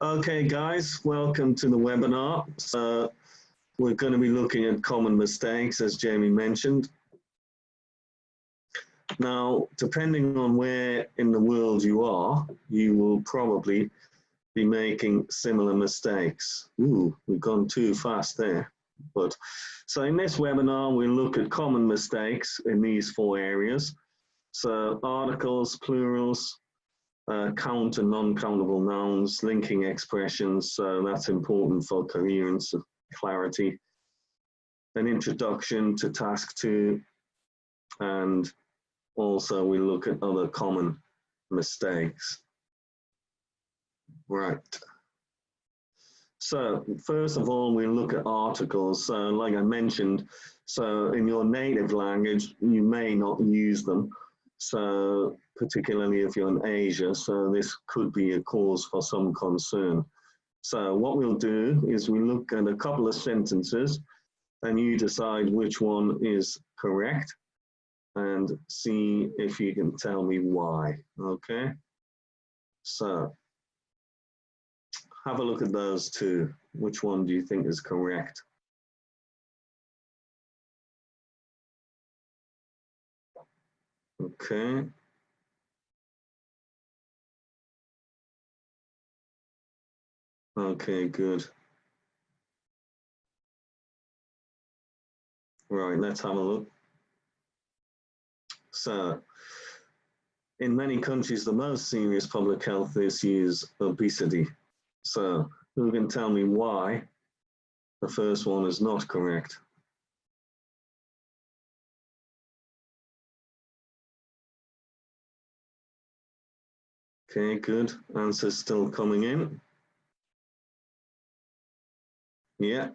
Okay, guys, welcome to the webinar. So we're going to be looking at common mistakes, as Jamie mentioned. Now, depending on where in the world you are, you will probably be making similar mistakes. Ooh, we've gone too fast there. But so in this webinar, we'll look at common mistakes in these 4 areas. So articles, plurals, count and non-countable nouns, linking expressions, so that's important for coherence and clarity. An introduction to task 2, and also we look at other common mistakes. Right. So first of all, we look at articles. So like I mentioned, so in your native language, you may not use them. So particularly if you're in Asia, so this could be a cause for some concern. So what we'll do is we look at a couple of sentences and you decide which one is correct and see if you can tell me why, okay? So have a look at those 2. Which one do you think is correct? Okay. Okay, good. Right, let's have a look. So, in many countries, the most serious public health issue is obesity. So, who can tell me why the first one is not correct? Okay, good. Answers still coming in. Yeah,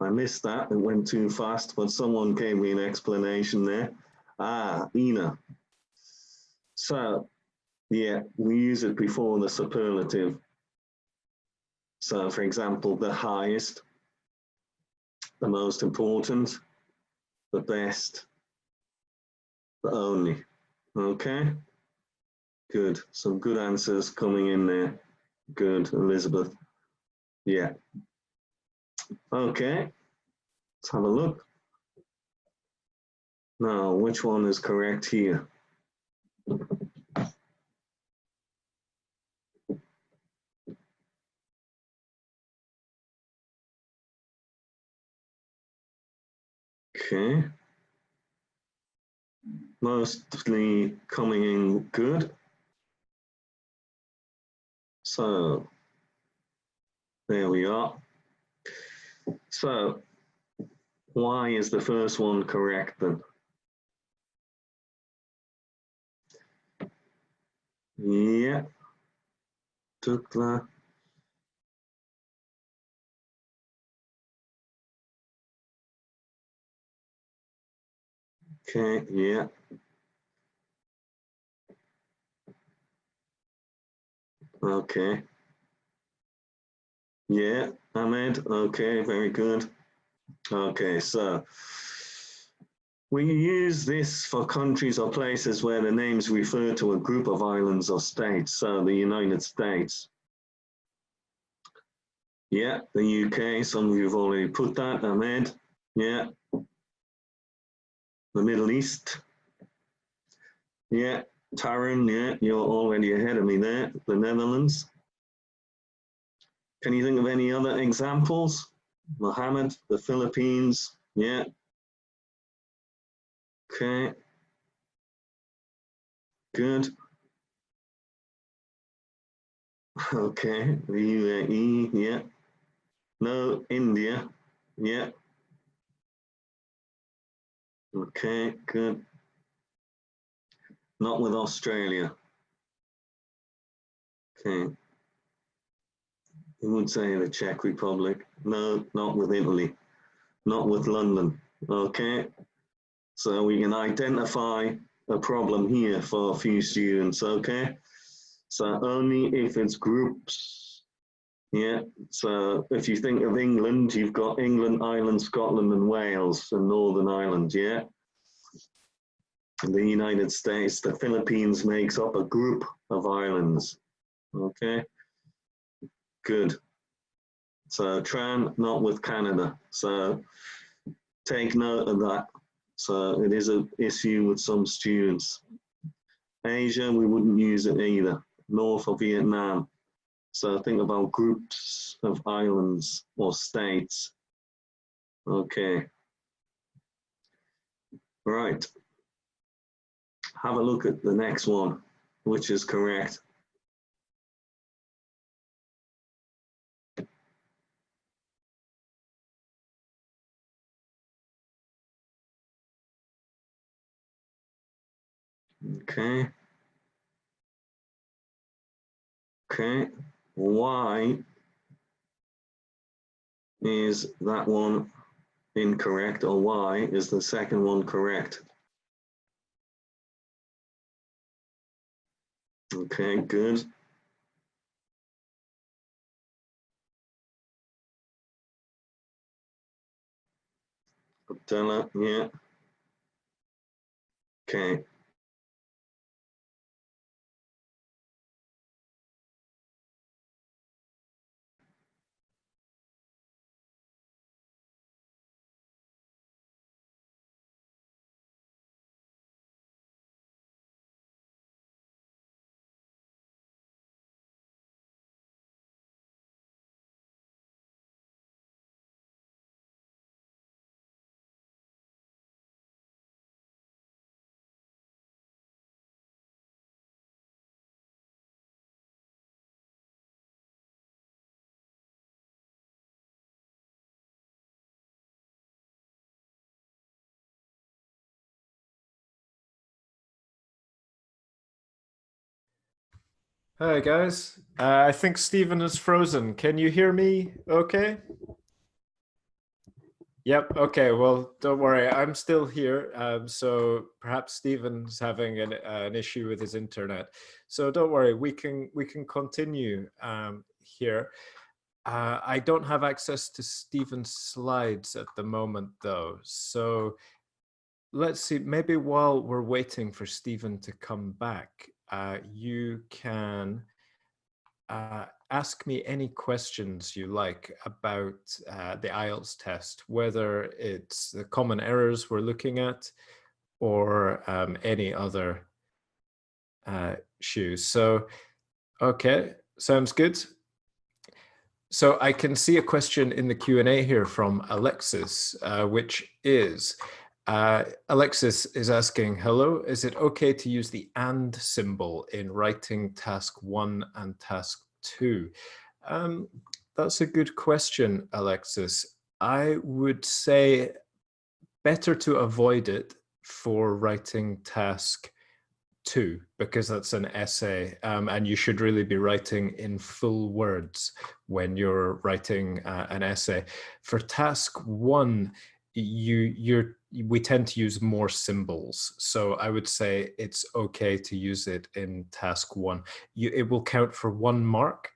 I missed that. It went too fast, but someone gave me an explanation there. Ah, Ina. So, yeah, we use it before the superlative. So, for example, the highest, the most important, the best, the only. Okay? Good. Some good answers coming in there. Good, Elizabeth. Yeah. Okay. Let's have a look. Now, which one is correct here? Okay. Mostly coming in good. So, there we are. So, why is the first one correct then? Yeah. Tukla. Okay, yeah. Okay. Yeah, Ahmed. Okay, very good. Okay, so we use this for countries or places where the names refer to a group of islands or states. So the United States. Yeah, the UK. Some of you have already put that, Ahmed. Yeah. The Middle East. Yeah, Taran, yeah, you're already ahead of me there. The Netherlands. Can you think of any other examples? Mohammed, the Philippines, yeah. Okay. Good. Okay, the UAE, yeah. No, India, yeah. Okay, good. Not with Australia. Okay. You would say the Czech Republic. No, not with Italy. Not with London. Okay. So we can identify a problem here for a few students, okay? So only if it's groups. Yeah, so if you think of England, you've got England, Ireland, Scotland, and Wales, and Northern Ireland, yeah? In the United States, the Philippines makes up a group of islands, okay? Good. So Tran, not with Canada. So take note of that. So it is an issue with some students. Asia, we wouldn't use it either. North of Vietnam. So think about groups of islands or states. Okay. Right. Have a look at the next one, which is correct. Okay. Okay. Why is that one incorrect, or why is the second one correct? Okay, good. Abdullah, yeah. Okay. Hi guys. I think Stephen is frozen. Can you hear me okay? Yep, okay. Well, don't worry. I'm still here. So perhaps Stephen's having an issue with his internet. So don't worry. We can continue here. I don't have access to Stephen's slides at the moment though. So let's see, maybe while we're waiting for Stephen to come back, you can ask me any questions you like about the IELTS test, whether it's the common errors we're looking at or any other issues. So, okay, sounds good. So I can see a question in the Q&A here from Alexis, which is, Alexis is asking, hello, is it okay to use the and symbol in writing task 1 and task 2? That's a good question, Alexis. I would say better to avoid it for writing task 2 because that's an essay, and you should really be writing in full words when you're writing an essay. For task 1, we tend to use more symbols, so I would say it's okay to use it in task 1. It will count for 1 mark,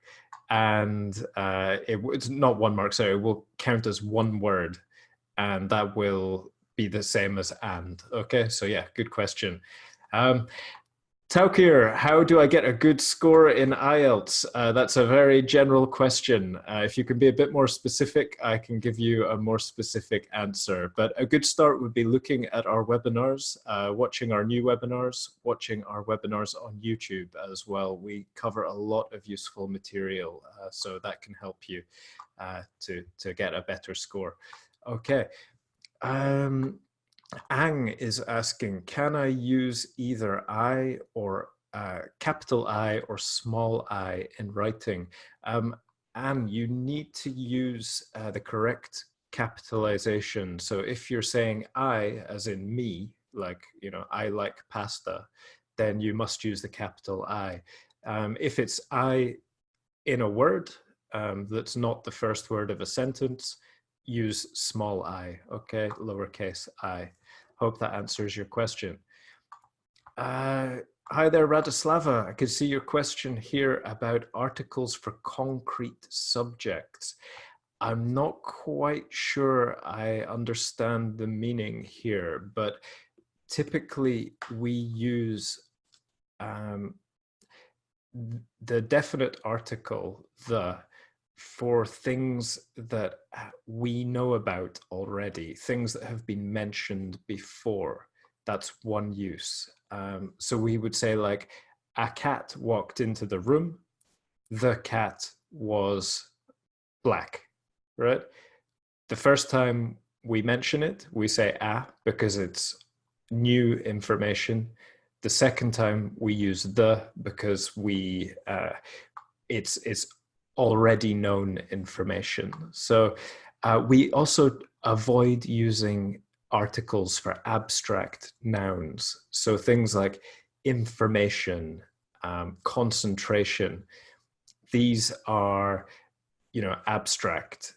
and it's not 1 mark, sorry, it will count as 1 word, and that will be the same as and. Okay, so yeah, good question. Taukir, how do I get a good score in IELTS? That's a very general question. If you can be a bit more specific, I can give you a more specific answer. But a good start would be looking at our webinars, watching our new webinars, watching our webinars on YouTube as well. We cover a lot of useful material, so that can help you to get a better score. Okay. Ang is asking, can I use either I or capital I or small I in writing? Ang, you need to use the correct capitalization. So if you're saying I, as in me, like, you know, I like pasta, then you must use the capital I. If it's I in a word that's not the first word of a sentence, use small I, okay, lowercase I. Hope that answers your question. Hi there, Radislava. I can see your question here about articles for concrete subjects. I'm not quite sure I understand the meaning here, but typically we use the definite article, the, for things that we know about already, things that have been mentioned before. That's one use. So we would say like, a cat walked into the room, the cat was black, right? The first time we mention it, we say because it's new information. The second time we use the because it's already known information. So we also avoid using articles for abstract nouns. So things like information, concentration, these are, abstract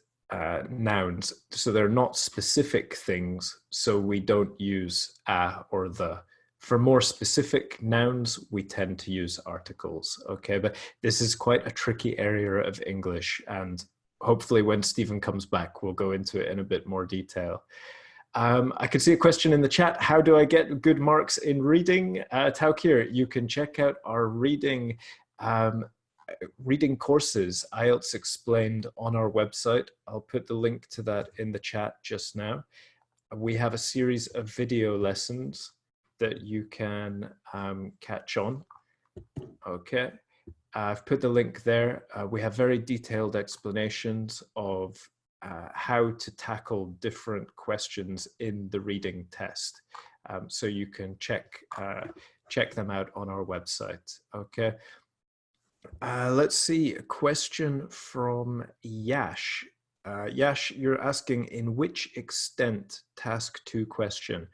nouns. So they're not specific things. So we don't use a or the. For more specific nouns, we tend to use articles. Okay, but this is quite a tricky area of English, and hopefully when Stephen comes back, we'll go into it in a bit more detail. I can see a question in the chat. How do I get good marks in reading? Taukir, you can check out our reading courses, IELTS Explained, on our website. I'll put the link to that in the chat just now. We have a series of video lessons that you can catch on. Okay, I've put the link there. We have very detailed explanations of how to tackle different questions in the reading test. So you can check them out on our website. Okay. Let's see, a question from Yash. Yash, you're asking, in which extent task 2 question?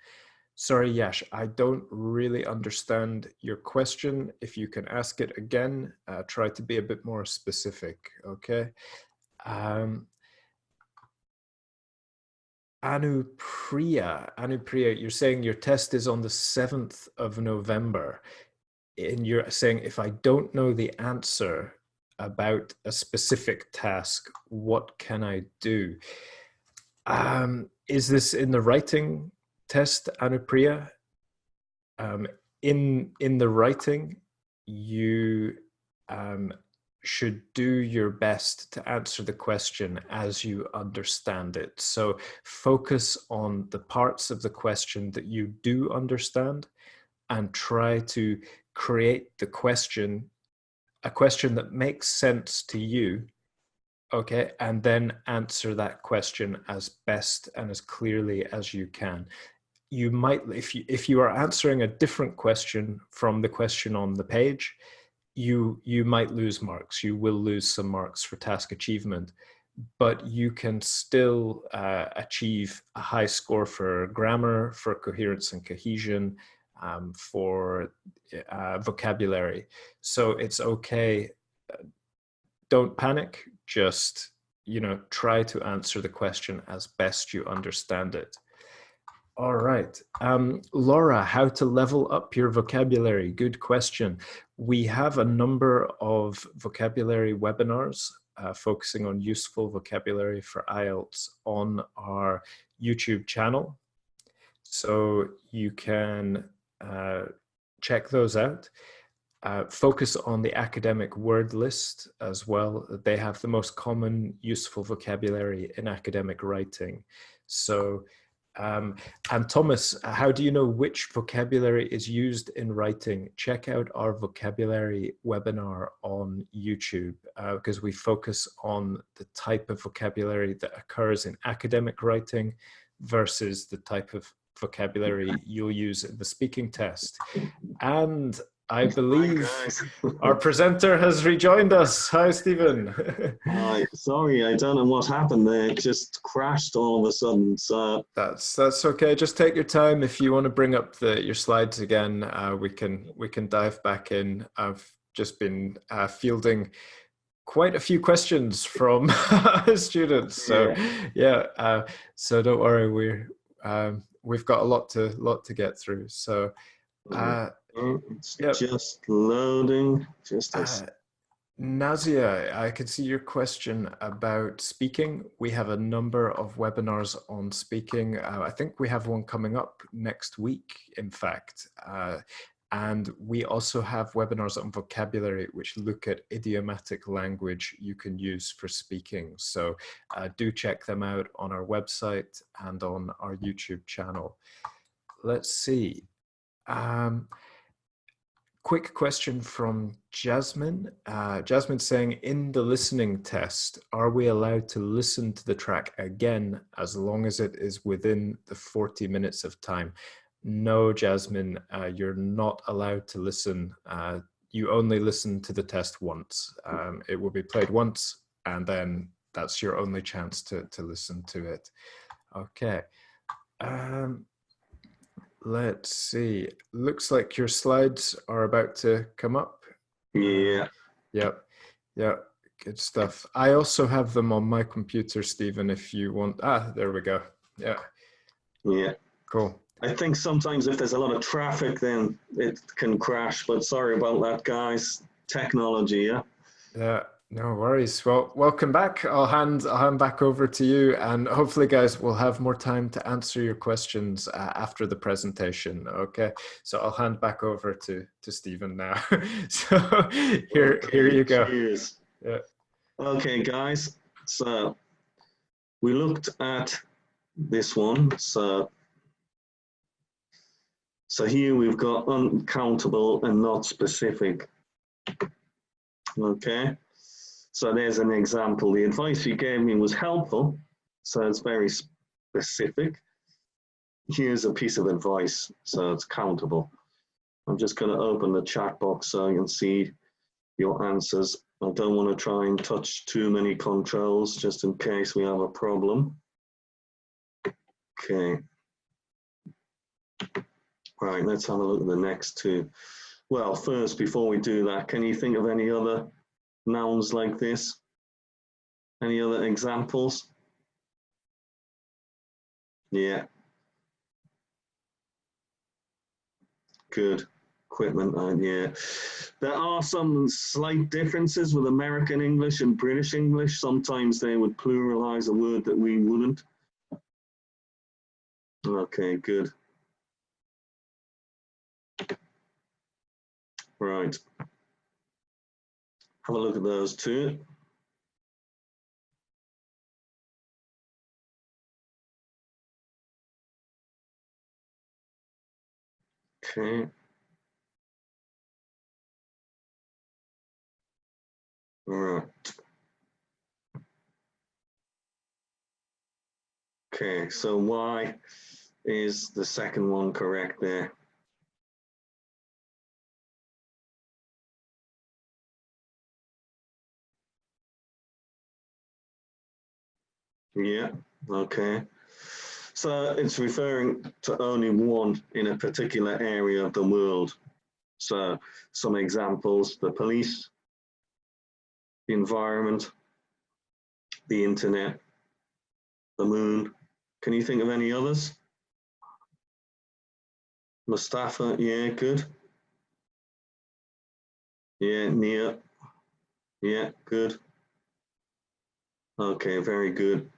Sorry, Yash, I don't really understand your question. If you can ask it again, try to be a bit more specific, okay? Anupriya, you're saying your test is on the 7th of November. And you're saying, if I don't know the answer about a specific task, what can I do? Is this in the writing test, Anupriya? In the writing, you should do your best to answer the question as you understand it. So focus on the parts of the question that you do understand and try to create a question that makes sense to you, okay, and then answer that question as best and as clearly as you can. You might, if you are answering a different question from the question on the page, you might lose marks. You will lose some marks for task achievement, but you can still achieve a high score for grammar, for coherence and cohesion, for vocabulary. So it's okay. Don't panic. Just, try to answer the question as best you understand it. All right. Laura, how to level up your vocabulary? Good question. We have a number of vocabulary webinars focusing on useful vocabulary for IELTS on our YouTube channel. So you can check those out. Focus on the academic word list as well. They have the most common useful vocabulary in academic writing. So, and Thomas, how do you know which vocabulary is used in writing? Check out our vocabulary webinar on YouTube because we focus on the type of vocabulary that occurs in academic writing versus the type of vocabulary you'll use in the speaking test. And I believe our presenter has rejoined us. Hi, Stephen. Hi, sorry, I don't know what happened there. It just crashed all of a sudden. So that's okay. Just take your time. If you want to bring up your slides again, we can dive back in. I've just been fielding quite a few questions from students. So yeah, so don't worry. We've got a lot to get through. So. It's just loading. Nazia, I can see your question about speaking. We have a number of webinars on speaking. I think we have one coming up next week, in fact. And we also have webinars on vocabulary, which look at idiomatic language you can use for speaking. So do check them out on our website and on our YouTube channel. Let's see. Quick question from Jasmine. Jasmine saying, in the listening test, are we allowed to listen to the track again as long as it is within the 40 minutes of time? No, Jasmine, you're not allowed to listen. You only listen to the test once. It will be played once, and then that's your only chance to listen to it. Okay. Let's see. Looks like your slides are about to come up. Yeah. Yep. Yep. Good stuff. I also have them on my computer, Stephen, if you want. Ah, there we go. Yeah. Yeah. Cool. I think sometimes if there's a lot of traffic, then it can crash, but sorry about that, guys. Technology, yeah? Yeah, no worries. Well, welcome back. I'll hand back over to you, and hopefully, guys, we'll have more time to answer your questions after the presentation. Okay, so I'll hand back over to Stephen now. So here you go. Cheers. Yeah. Okay, guys. So we looked at this one. So here we've got uncountable and not specific. Okay, so there's an example. The advice you gave me was helpful, so it's very specific. Here's a piece of advice, so it's countable. I'm just going to open the chat box so I can see your answers. I don't want to try and touch too many controls just in case we have a problem. Okay. Right, let's have a look at the next two. Well, first, before we do that, can you think of any other nouns like this? Any other examples? Yeah. Good. Equipment, yeah. There are some slight differences with American English and British English. Sometimes they would pluralize a word that we wouldn't. Okay, good. Right. Have a look at those two. Okay. All right. Okay, so why is the second one correct there? Yeah, okay. So it's referring to only one in a particular area of the world. So some examples, the police, the environment, the internet, the moon. Can you think of any others? Mustafa, yeah, good. Yeah, Nia, yeah, good. Okay, very good.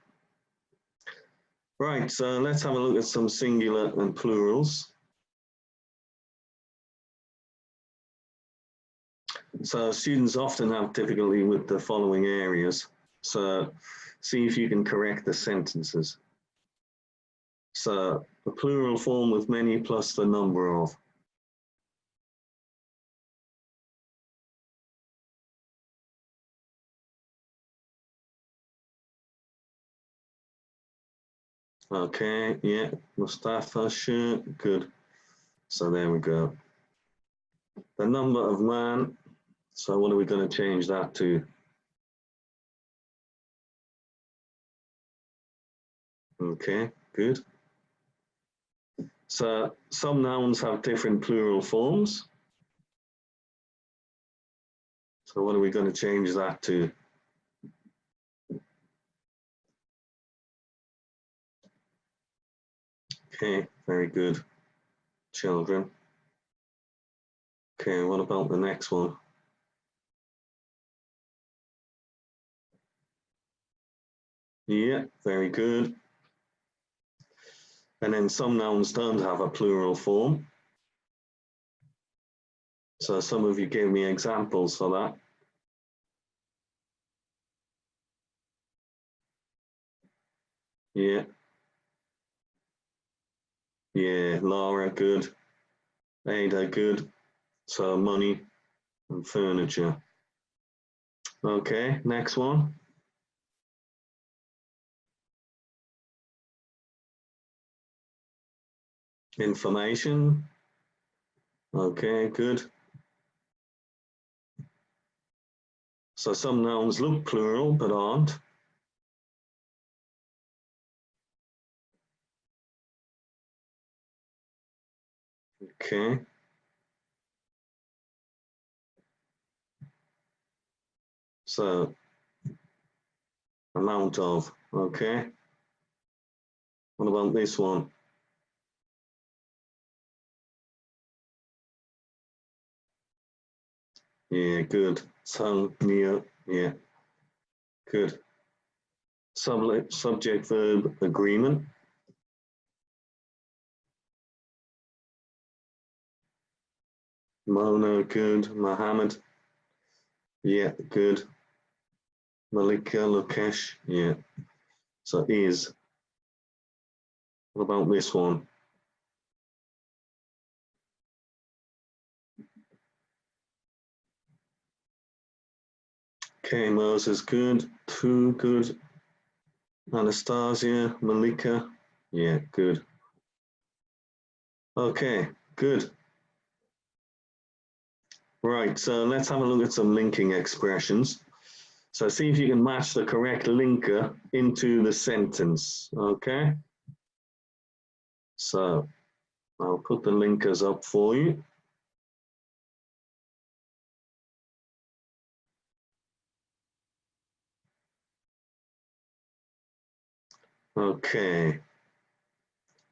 Right, so let's have a look at some singular and plurals. So students often have difficulty with the following areas. So see if you can correct the sentences. So the plural form with many plus the number of. Okay, yeah, Mustafa, sure, good. So there we go. The number of man, so what are we going to change that to? Okay, good. So some nouns have different plural forms. So what are we going to change that to? Okay, very good. Children. Okay, what about the next one? Yeah, very good. And then some nouns don't have a plural form. So some of you gave me examples for that. Yeah. Yeah, Laura, good. Ada, good. So money and furniture. Okay, next one. Information. Okay, good. So some nouns look plural but aren't. Okay. So amount of, okay. What about this one? Yeah, good. Tongue, near, yeah, good. Subject verb agreement. Mona, good. Mohammed, yeah, good. Malika, Lukesh, yeah. So is. What about this one? Okay, Moses, good. Two, good. Anastasia, Malika, yeah, good. Okay, good. Right, so let's have a look at some linking expressions. So see if you can match the correct linker into the sentence, okay? So I'll put the linkers up for you. Okay,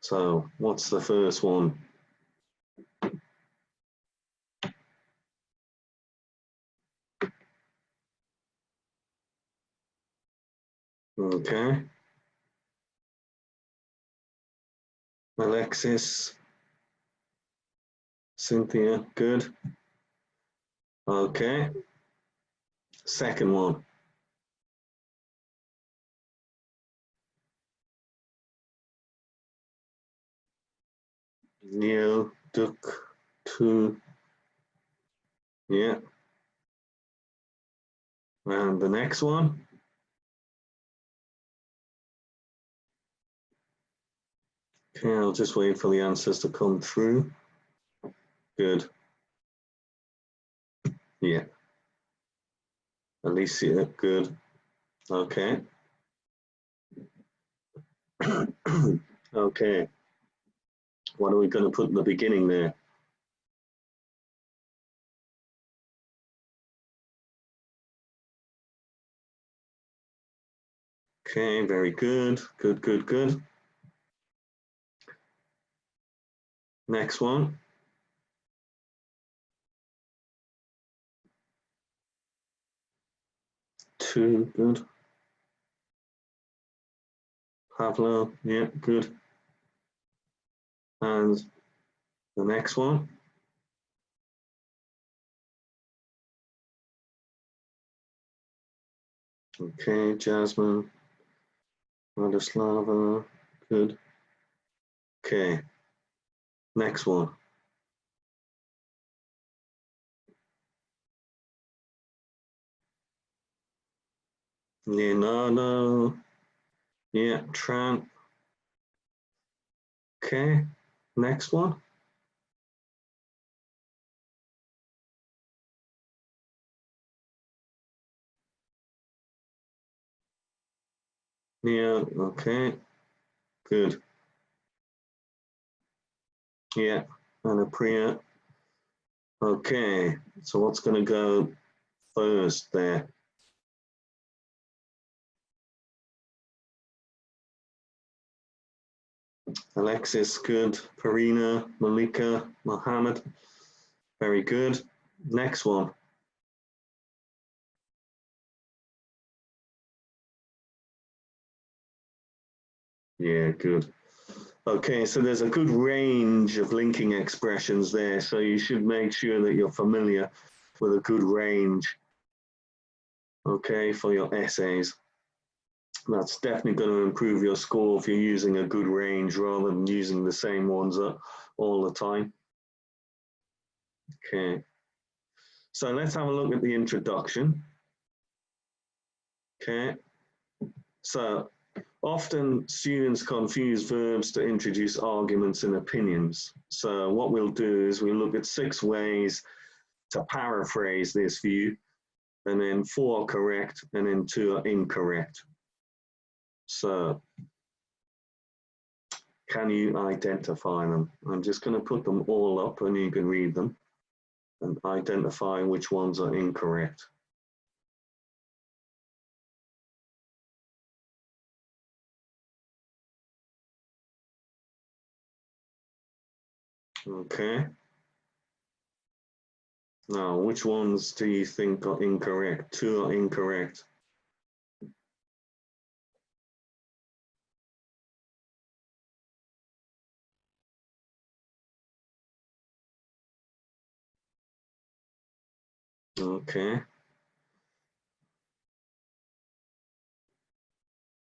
so what's the first one? Okay. Alexis, Cynthia, good. Okay. Second one. Neil, Duke, two. Yeah. And the next one. Okay, I'll just wait for the answers to come through. Good. Yeah. Alicia, good. Okay. Okay. What are we going to put in the beginning there? Okay, very good. Good, good, good. Next one. Two, good. Pavlo, yeah, good. And the next one. Okay, Jasmine, Radoslava, good. Okay, next one. Leonardo, yeah, Tran. Okay, next one. Yeah, okay, good. Yeah, Anapriya. Okay, so what's going to go first there? Alexis, good. Parina, Malika, Mohammed, very good. Next one. Yeah, good. Okay, so there's a good range of linking expressions there, so you should make sure that you're familiar with a good range, okay, for your essays. That's definitely going to improve your score if you're using a good range rather than using the same ones all the time. Okay, so let's have a look at the introduction. Okay, so often students confuse verbs to introduce arguments and opinions. So what we'll do is we'll look at 6 ways to paraphrase this view, and then 4 are correct and then 2 are incorrect. So can you identify them? I'm just going to put them all up and you can read them and identify which ones are incorrect. Okay. Now, which ones do you think are incorrect? 2 are incorrect. Okay.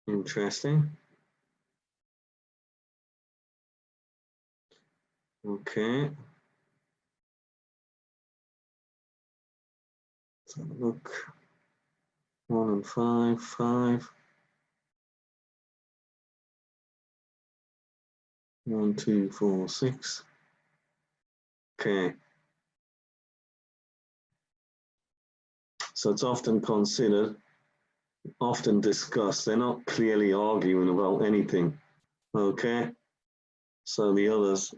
Interesting. Okay. Let's have a look. 1 and 5, 5. 1, 2, 4, 6. Okay. So it's often considered, often discussed. They're not clearly arguing about anything. Okay. So the others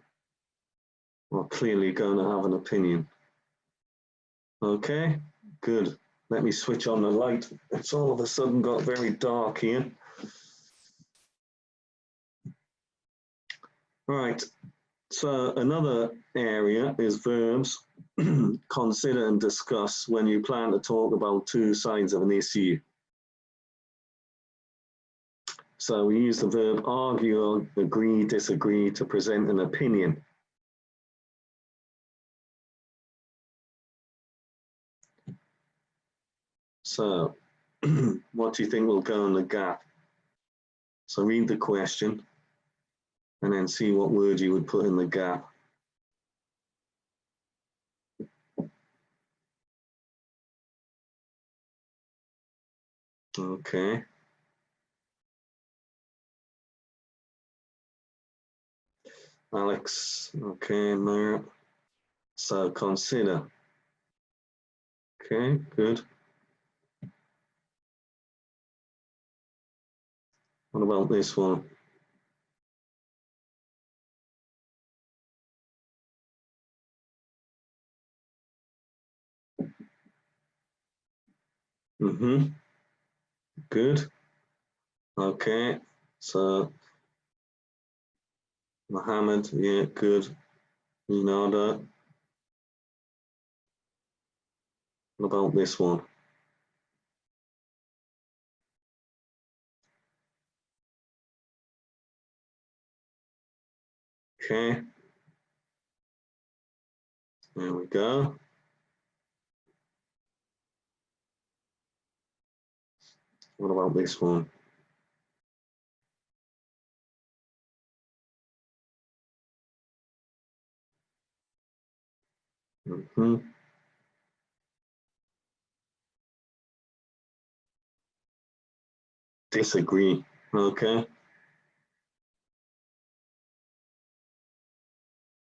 are clearly going to have an opinion. Okay, good. Let me switch on the light. It's all of a sudden got very dark here. Right, so another area is verbs. Consider and discuss when you plan to talk about 2 sides of an issue. So we use the verb argue, agree, disagree to present an opinion. So what do you think will go in the gap? So read the question and then see what word you would put in the gap. Okay. Alex, okay, Mara. So consider. Okay, good. What about this one? Good. Okay, so Mohammed, yeah, good. Nada. What about this one? Okay. There we go. What about this one? Disagree. Okay.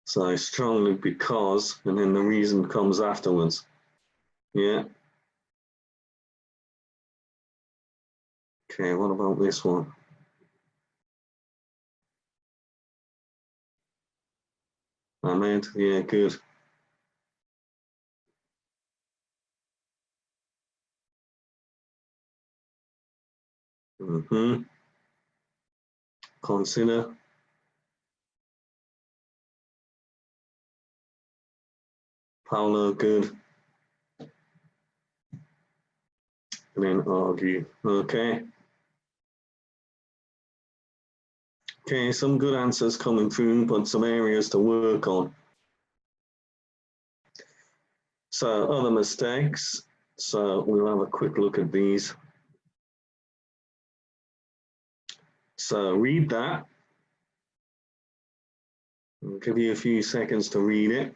So strongly because, and then the reason comes afterwards. Yeah. Okay, what about this one? Ahmed, yeah, good. Consider. Paolo, good. And then argue. Okay. Okay, some good answers coming through, but some areas to work on. So other mistakes. So we'll have a quick look at these. So read that. I'll give you a few seconds to read it.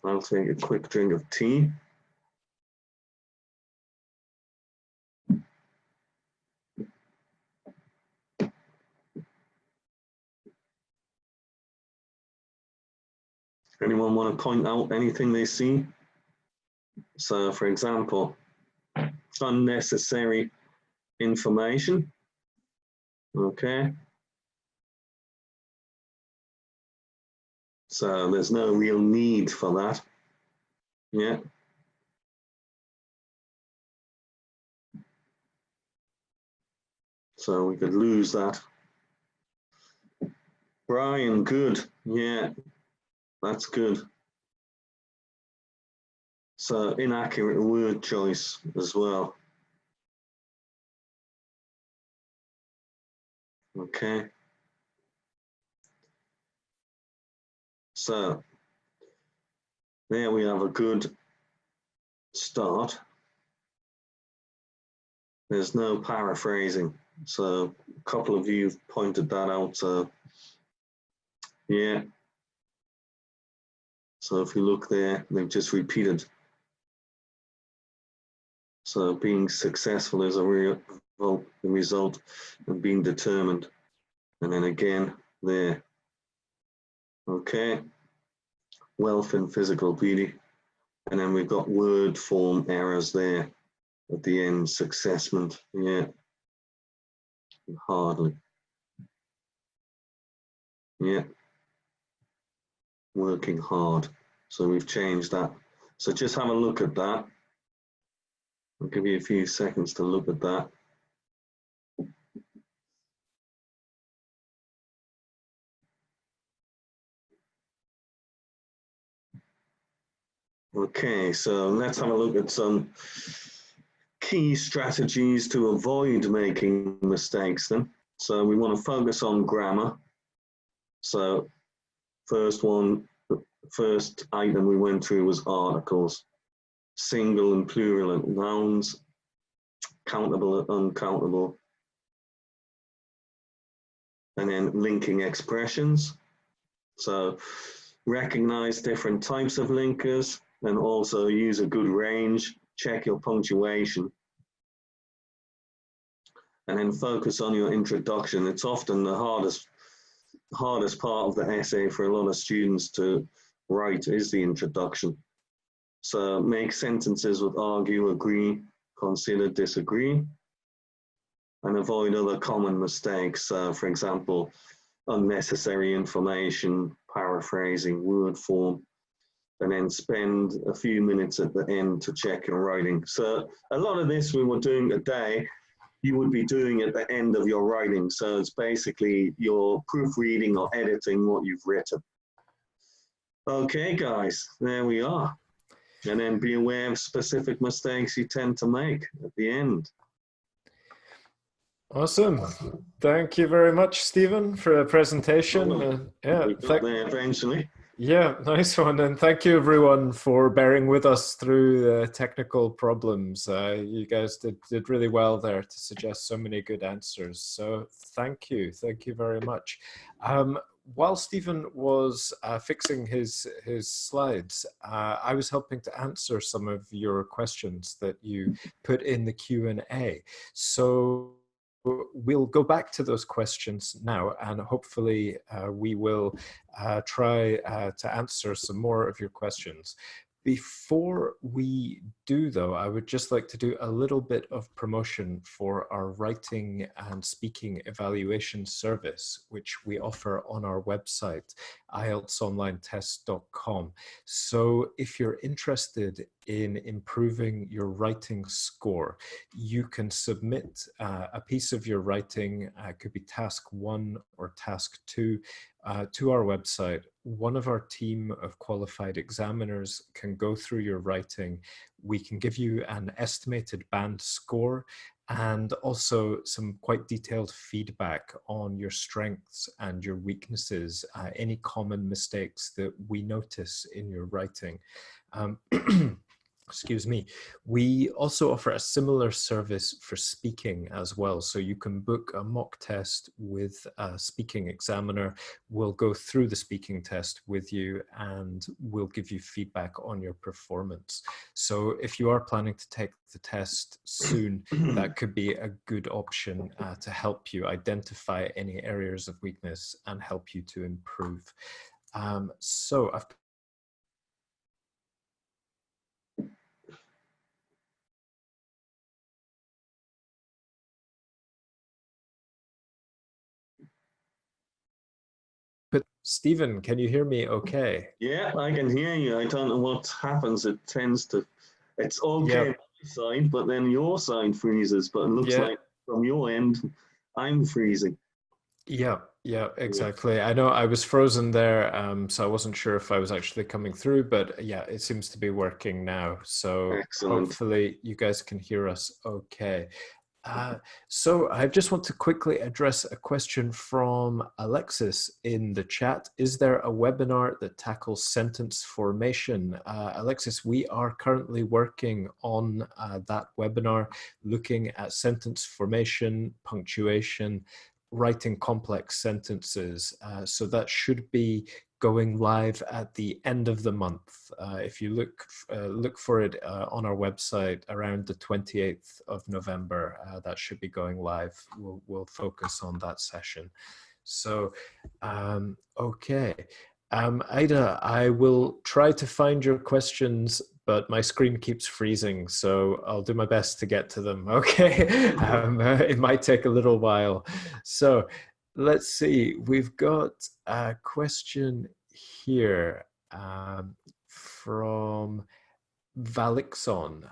I'll take a quick drink of tea. Anyone want to point out anything they see? So for example, unnecessary information. Okay. So there's no real need for that. Yeah. So we could lose that. Brian, good. Yeah, that's good. So inaccurate word choice as well. Okay. So there we have a good start. There's no paraphrasing. So a couple of you have pointed that out. So yeah. So if you look there, they've just repeated. So being successful is a real result and being determined. And then again there. Okay. Wealth and physical beauty. And then we've got word form errors there at the end, successment, yeah, hardly, yeah, working hard. So we've changed that. So just have a look at that. I'll give you a few seconds to look at that. Okay, so let's have a look at some key strategies to avoid making mistakes then. So we want to focus on grammar. So first item we went through was articles, single and plural nouns, countable and uncountable, and then linking expressions. So recognize different types of linkers and also use a good range, check your punctuation, and then focus on your introduction. It's often the hardest part of the essay for a lot of students to write is the introduction. So make sentences with argue, agree, consider, disagree, and avoid other common mistakes. For example, unnecessary information, paraphrasing, word form, and then spend a few minutes at the end to check your writing. So a lot of this we were doing today, you would be doing at the end of your writing. So it's basically your proofreading or editing what you've written. Okay, guys, there we are. And then be aware of specific mistakes you tend to make at the end. Awesome. Thank you very much, Stephen, for a presentation. Yeah, we got there eventually. Yeah, nice one. And thank you, everyone, for bearing with us through the technical problems. You guys did really well there to suggest so many good answers. So thank you. Thank you very much. While Stephen was fixing his slides, I was helping to answer some of your questions that you put in the Q&A. So we'll go back to those questions now, and hopefully we will try to answer some more of your questions. Before we do, though, I would just like to do a little bit of promotion for our writing and speaking evaluation service, which we offer on our website, IELTSonlinetest.com. So if you're interested in improving your writing score, you can submit a piece of your writing, could be task 1 or task 2, to our website. One of our team of qualified examiners can go through your writing we can give you an estimated band score and also some quite detailed feedback on your strengths and your weaknesses, any common mistakes that we notice in your writing. Excuse me. We also offer a similar service for speaking as well. So you can book a mock test with a speaking examiner. We'll go through the speaking test with you and we'll give you feedback on your performance. So if you are planning to take the test soon, that could be a good option to help you identify any areas of weakness and help you to improve. So I've But Stephen, can you hear me okay? Yeah, I can hear you. I don't know what happens. It tends to, it's okay on Yep. my side, but then your side freezes. But it looks Yeah. like from your end, I'm freezing. Yeah, yeah, Yeah. exactly. I know I was frozen there, so I wasn't sure if I was actually coming through, but yeah, it seems to be working now. So Excellent. hopefully you guys can hear us okay. So I just want to quickly address a question from Alexis in the chat. Is there a webinar that tackles sentence formation? Alexis, we are currently working on that webinar, looking at sentence formation, punctuation, writing complex sentences. So that should be going live at the end of the month. If you look for it on our website around the 28th of November, that should be going live. We'll focus on that session. So, okay. Ida, I will try to find your questions, but my screen keeps freezing, so I'll do my best to get to them. Okay. It might take a little while. So let's see. We've got a question here from Valixon.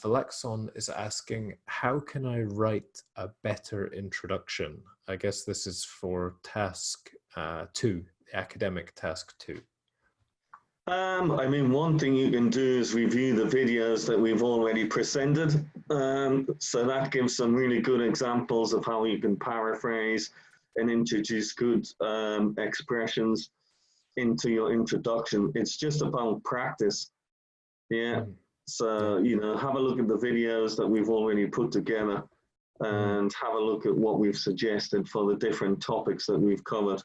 Valixon is asking, how can I write a better introduction? I guess this is for task 2, the academic task 2. I mean, one thing you can do is review the videos that we've already presented. So that gives some really good examples of how you can paraphrase and introduce good expressions into your introduction. It's just about practice. Yeah. So, you know, have a look at the videos that we've already put together and have a look at what we've suggested for the different topics that we've covered.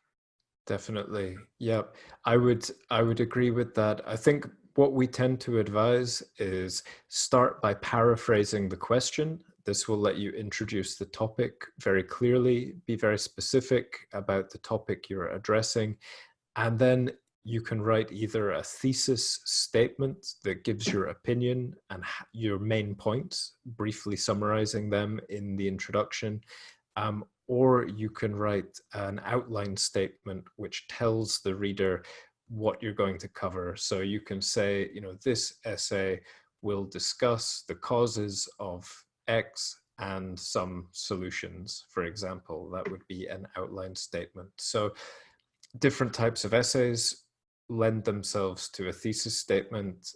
Definitely. Yeah, I would agree with that. I think what we tend to advise is start by paraphrasing the question. This will let you introduce the topic very clearly, be very specific about the topic you're addressing, and then you can write either a thesis statement that gives your opinion and your main points, briefly summarizing them in the introduction, or you can write an outline statement which tells the reader what you're going to cover. So you can say, you know, this essay will discuss the causes of X and some solutions, for example. That would be an outline statement. So different types of essays lend themselves to a thesis statement.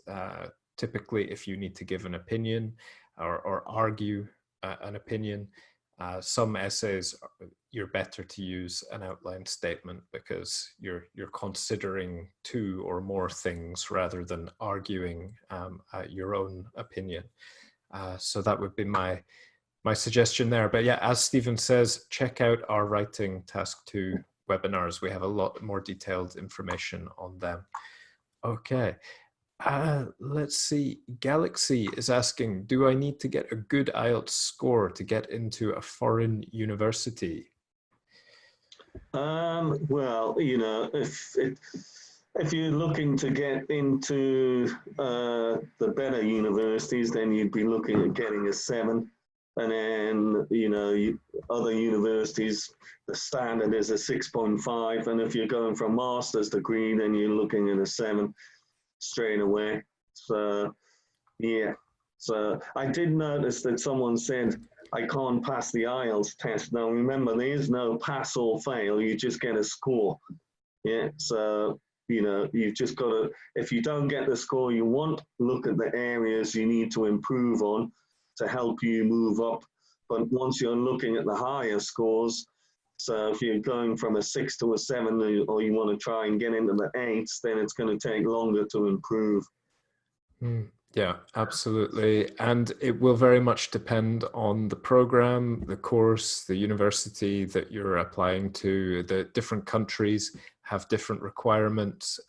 Typically, if you need to give an opinion or argue an opinion, some essays you're better to use an outline statement because you're considering two or more things rather than arguing your own opinion. So that would be my suggestion there. But yeah, as Stephen says, check out our Writing Task 2 webinars. We have a lot more detailed information on them. Okay. Let's see. Galaxy is asking, do I need to get a good IELTS score to get into a foreign university? Well, you know, if you're looking to get into the better universities, then you'd be looking at getting a 7. And then, you know, other universities, the standard is a 6.5. And if you're going for a master's degree, then you're looking at a 7 straight away. So, yeah. So I did notice that someone said, I can't pass the IELTS test. Now, remember, there is no pass or fail. You just get a score. Yeah. So You know, you've just got to, if you don't get the score you want, look at the areas you need to improve on to help you move up. But once you're looking at the higher scores, so if you're going from a 6 to a 7, or you want to try and get into the 8s, then it's going to take longer to improve. Yeah, absolutely. And it will very much depend on the program, the course, the university that you're applying to. The different countries have different requirements.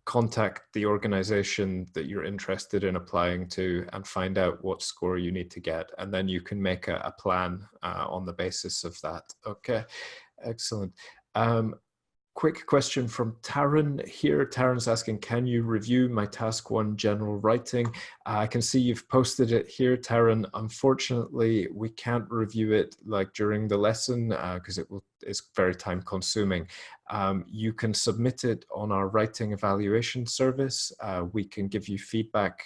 Contact the organization that you're interested in applying to and find out what score you need to get. And then you can make a plan on the basis of that. Okay, excellent. Quick question from Taryn here. Taryn's asking, can you review my task 1 general writing? I can see you've posted it here, Taryn. Unfortunately, we can't review it like during the lesson because it's very time consuming. You can submit it on our writing evaluation service. We can give you feedback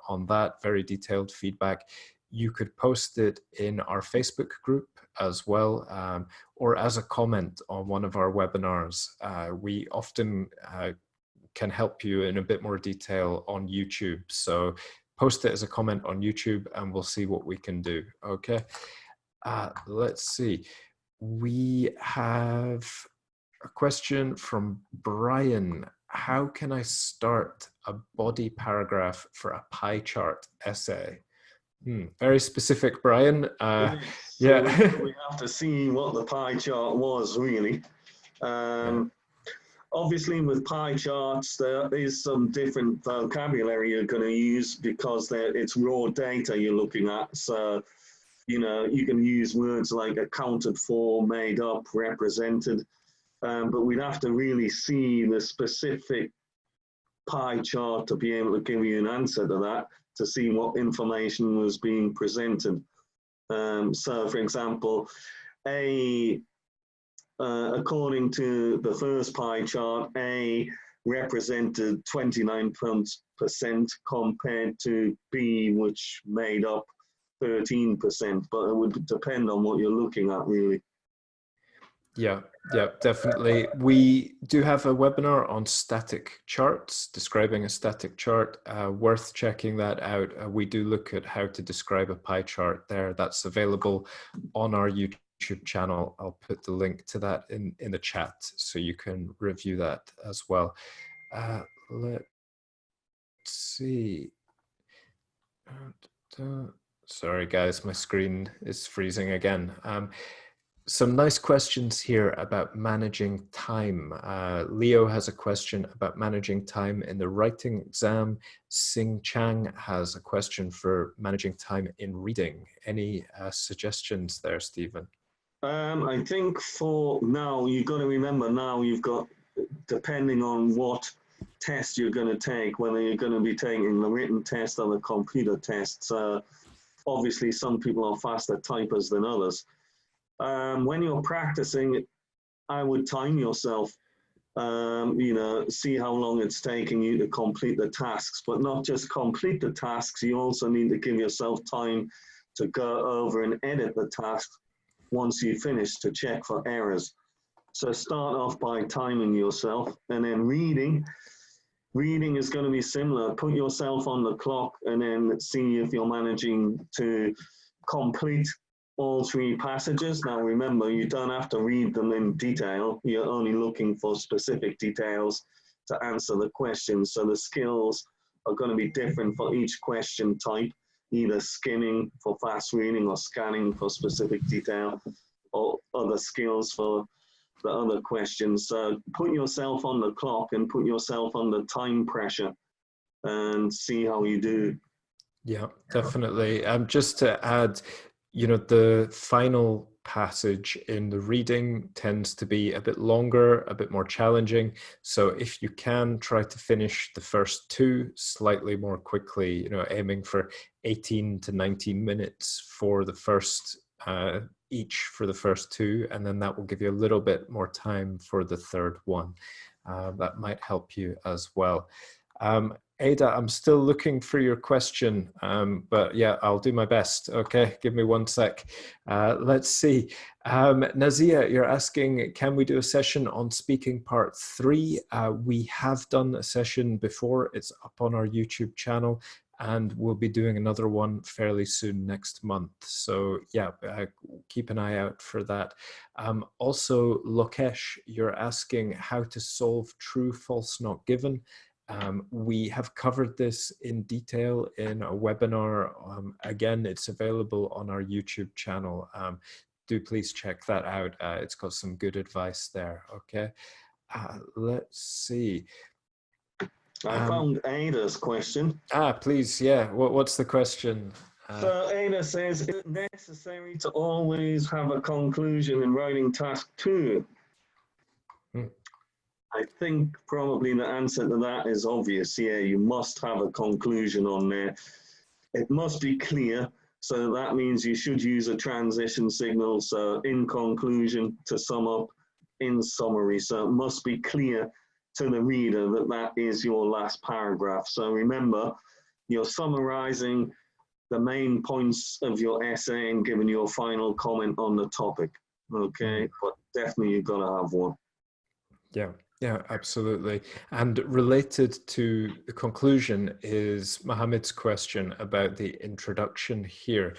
on that, very detailed feedback. You could post it in our Facebook group as well, or as a comment on one of our webinars. We often can help you in a bit more detail on YouTube. So post it as a comment on YouTube and we'll see what we can do, okay? Let's see. We have a question from Brian. How can I start a body paragraph for a pie chart essay? Very specific, Brian. So yeah. we have to see what the pie chart was, really. Obviously, with pie charts, there is some different vocabulary you're going to use because it's raw data you're looking at. So, you know, you can use words like accounted for, made up, represented, but we'd have to really see the specific pie chart to be able to give you an answer to that, to see what information was being presented. So, for example, according to the first pie chart, A represented 29% compared to B, which made up 13%, but it would depend on what you're looking at, really. Yeah, definitely. We do have a webinar on static charts, describing a static chart. Worth checking that out. We do look at how to describe a pie chart there. That's available on our YouTube channel. I'll put the link to that in the chat so you can review that as well. Let's see. Sorry, guys, my screen is freezing again. Some nice questions here about managing time. Leo has a question about managing time in the writing exam. Sing Chang has a question for managing time in reading. Any suggestions there, Stephen? I think for now, you've got to remember now you've got, depending on what test you're going to take, whether you're going to be taking the written test or the computer test. Obviously, some people are faster typers than others. When you're practicing, I would time yourself, you know, see how long it's taking you to complete the tasks, but not just complete the tasks, you also need to give yourself time to go over and edit the task once you finish to check for errors. So start off by timing yourself, and then reading is going to be similar. Put yourself on the clock and then see if you're managing to complete all 3 passages. Now remember, you don't have to read them in detail. You're only looking for specific details to answer the questions. So the skills are going to be different for each question type, either skimming for fast reading or scanning for specific detail, or other skills for the other questions. So put yourself on the clock and put yourself under time pressure and see how you do. Yeah, definitely. Just to add, you know, the final passage in the reading tends to be a bit longer, a bit more challenging. So if you can try to finish the first 2 slightly more quickly, you know, aiming for 18 to 19 minutes for the first, each for the first 2, and then that will give you a little bit more time for the third one. That might help you as well. Ada, I'm still looking for your question, but yeah, I'll do my best. Okay, give me 1 sec. Let's see. Nazia, you're asking, can we do a session on speaking part 3? We have done a session before. It's up on our YouTube channel, and we'll be doing another one fairly soon next month. So yeah, keep an eye out for that. Also, Lokesh, you're asking how to solve true, false, not given. We have covered this in detail in a webinar. Again, it's available on our YouTube channel. Do please check that out. It's got some good advice there. Okay, let's see. I found Ada's question. Please, yeah. What's the question? So Ada says, is it necessary to always have a conclusion in writing task 2? I think probably the answer to that is obvious. Yeah, you must have a conclusion on there. It must be clear. So that means you should use a transition signal. So in conclusion, to sum up, in summary. So it must be clear to the reader that that is your last paragraph. So remember, you're summarizing the main points of your essay and giving your final comment on the topic. Okay, but definitely you've got to have one. Yeah. Yeah, absolutely. And related to the conclusion is Mohammed's question about the introduction here.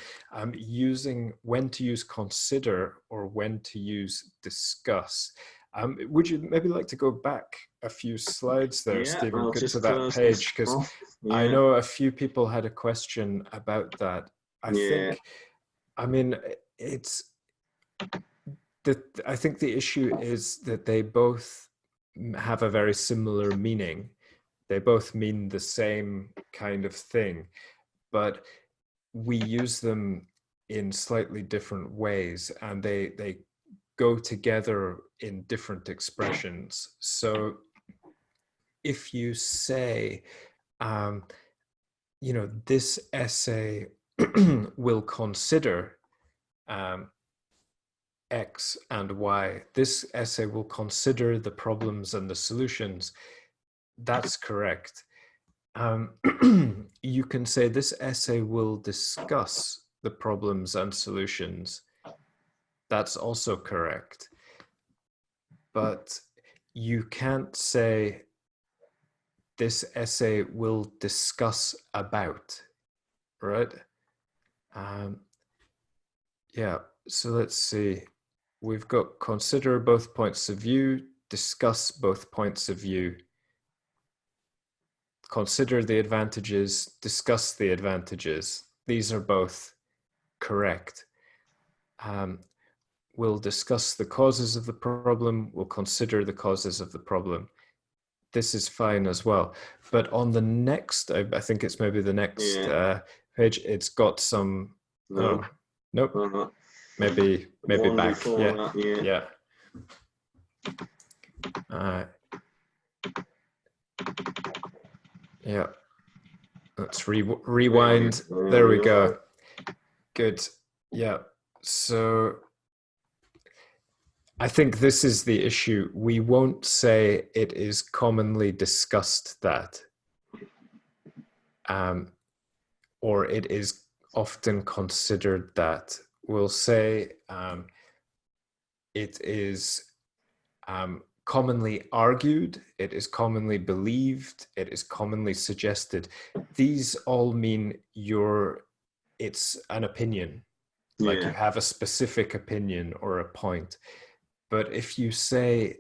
Using when to use consider or when to use discuss. Would you maybe like to go back a few slides there, Yeah, Stephen, I'll get just to that page? Because I know a few people had a question about that. I think the issue is that they both have a very similar meaning. They both mean the same kind of thing, but we use them in slightly different ways, and they go together in different expressions. So if you say, this essay will consider X and Y. This essay will consider the problems and the solutions. That's correct. You can say this essay will discuss the problems and solutions. That's also correct. But you can't say this essay will discuss about, right? Yeah, so let's see. We've got consider both points of view, discuss both points of view, consider the advantages, discuss the advantages. These are both correct. We'll discuss the causes of the problem, we'll consider the causes of the problem. This is fine as well. But on the next, I think it's maybe the next page, it's got some, nope. Maybe back. Yeah. Yeah. Let's rewind. There we go. Good. Yeah. So I think this is the issue. We won't say it is commonly discussed that, or it is often considered that. We'll say it is commonly argued, it is commonly believed, it is commonly suggested. These all mean it's an opinion, like you have a specific opinion or a point. But if you say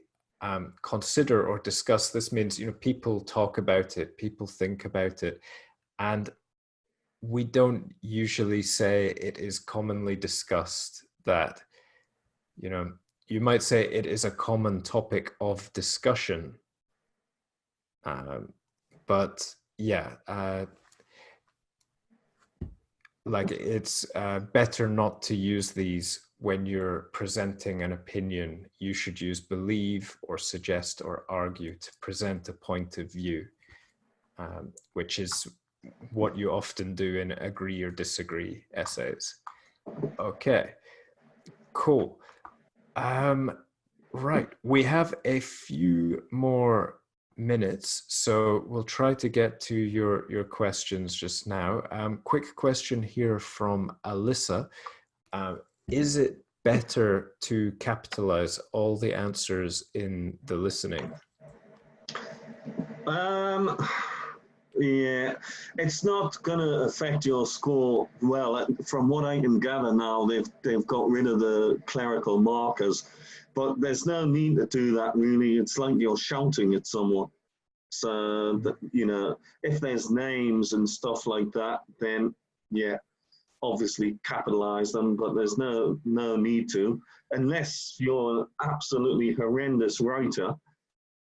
consider or discuss, this means people talk about it, people think about it, and we don't usually say it is commonly discussed that, you might say it is a common topic of discussion. But yeah, like it's better not to use these when you're presenting an opinion. You should use believe or suggest or argue to present a point of view, which is what you often do in agree or disagree essays. Okay, cool. Right, we have a few more minutes, so we'll try to get to your questions just now. Quick question here from Alyssa. Is it better to capitalize all the answers in the listening? Yeah, it's not going to affect your score. Well, from what I can gather now, they've got rid of the clerical markers, but there's no need to do that really. It's like you're shouting at someone. So that, you know, if there's names and stuff like that, then yeah, obviously capitalize them, but there's no need to, unless you're an absolutely horrendous writer,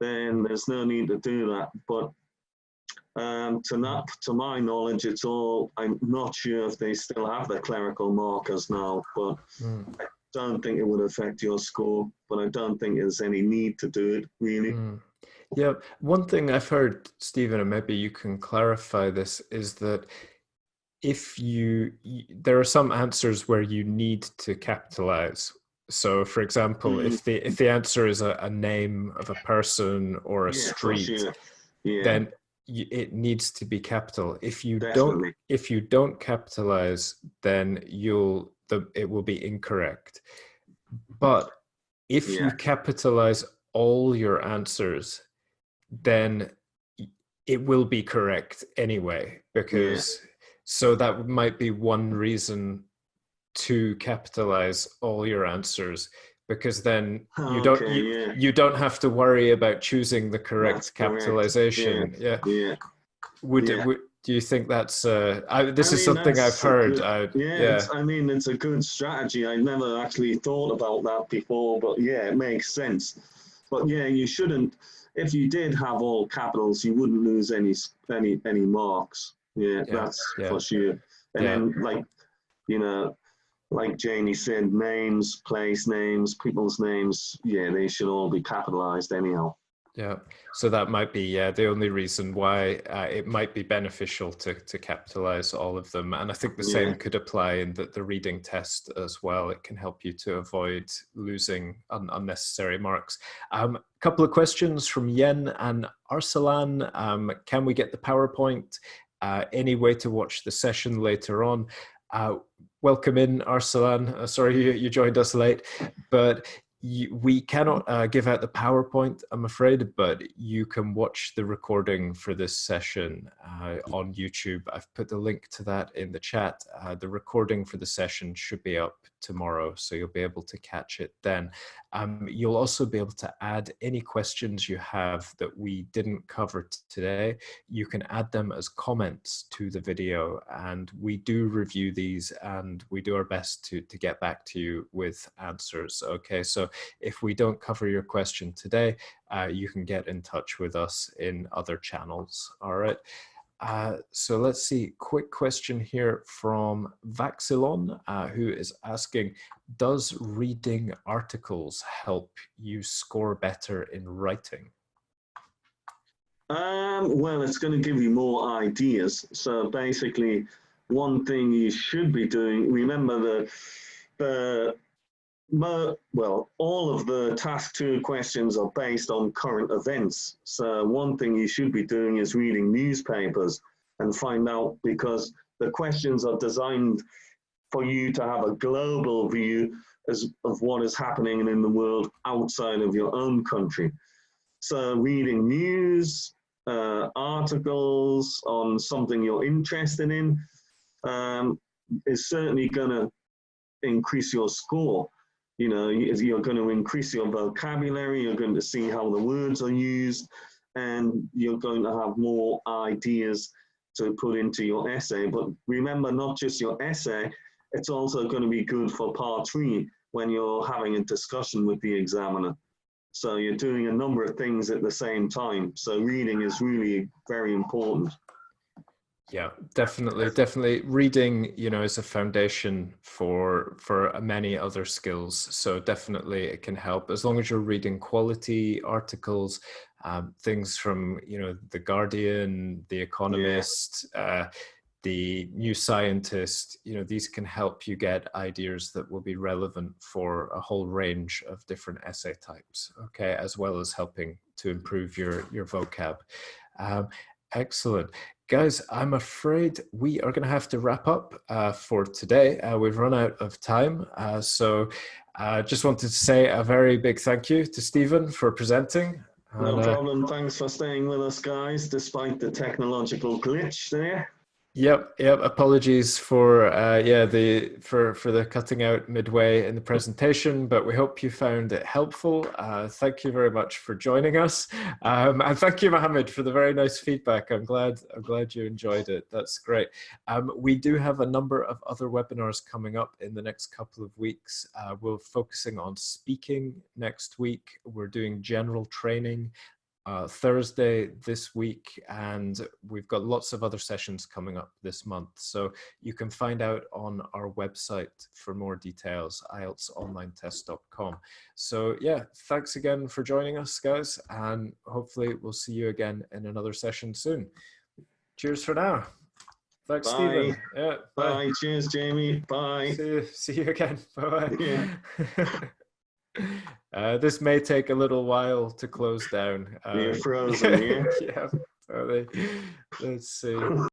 then there's no need to do that. But to my knowledge, it's all, I'm not sure if they still have the clerical markers now, but I don't think it would affect your score, but I don't think there's any need to do it, really. Yeah, one thing I've heard, Stephen, and maybe you can clarify this, is that if there are some answers where you need to capitalize. So, for example, if the answer is a name of a person or a street, then it needs to be capital. If you don't capitalize, then it will be incorrect. But if you capitalize all your answers, then it will be correct anyway, because so that might be one reason to capitalize all your answers, because then you don't have to worry about choosing the correct capitalization. Do you think that's this is something I've heard? I mean, it's a good strategy. I never actually thought about that before, but yeah, it makes sense. But yeah, you shouldn't. If you did have all capitals, you wouldn't lose any marks. That's for sure. And then, like, you know, like Jamie said, names, place names, people's names, they should all be capitalized anyhow. Yeah, so that might be the only reason why it might be beneficial to capitalize all of them. And I think the same could apply in the reading test as well. It can help you to avoid losing unnecessary marks. A couple of questions from Yen and Arsalan. Can we get the PowerPoint? Any way to watch the session later on? Welcome in, Arsalan. Sorry you joined us late, but we cannot give out the PowerPoint, I'm afraid, but you can watch the recording for this session on YouTube. I've put the link to that in the chat. The recording for the session should be up tomorrow, so you'll be able to catch it then. You'll also be able to add any questions you have that we didn't cover today. You can add them as comments to the video, and we do review these and we do our best to get back to you with answers. Okay, so if we don't cover your question today, you can get in touch with us in other channels. All right. So let's see, quick question here from Vaxilon, who is asking, does reading articles help you score better in writing? Well, it's going to give you more ideas. So basically, one thing you should be doing, remember all of the task 2 questions are based on current events. So one thing you should be doing is reading newspapers and find out, because the questions are designed for you to have a global view of what is happening in the world outside of your own country. So reading news, articles on something you're interested in is certainly going to increase your score. You know, you're going to increase your vocabulary, you're going to see how the words are used, and you're going to have more ideas to put into your essay. But remember, not just your essay, it's also going to be good for part 3 when you're having a discussion with the examiner. So you're doing a number of things at the same time. So reading is really very important. Yeah, definitely. Reading, you know, is a foundation for many other skills. So definitely it can help, as long as you're reading quality articles, things from, you know, The Guardian, The Economist, the new scientist, you know, these can help you get ideas that will be relevant for a whole range of different essay types, okay, as well as helping to improve your vocab. Excellent. Guys, I'm afraid we are going to have to wrap up for today. We've run out of time. So I just wanted to say a very big thank you to Stephen for presenting. No problem. Thanks for staying with us, guys, despite the technological glitch there. Yep. Apologies for for the cutting out midway in the presentation, but we hope you found it helpful. Thank you very much for joining us, and thank you, Mohammed, for the very nice feedback. I'm glad you enjoyed it. That's great. We do have a number of other webinars coming up in the next couple of weeks. We're focusing on speaking next week. We're doing general training Thursday this week, and we've got lots of other sessions coming up this month. So you can find out on our website for more details, IELTSonlinetest.com. So yeah, thanks again for joining us, guys, and hopefully we'll see you again in another session soon. Cheers for now. Thanks, Bye. Stephen. Yeah, bye. Cheers, Jamie. Bye. See you again. Bye-bye. Yeah. This may take a little while to close down. You're frozen, yeah? Yeah, totally. Let's see.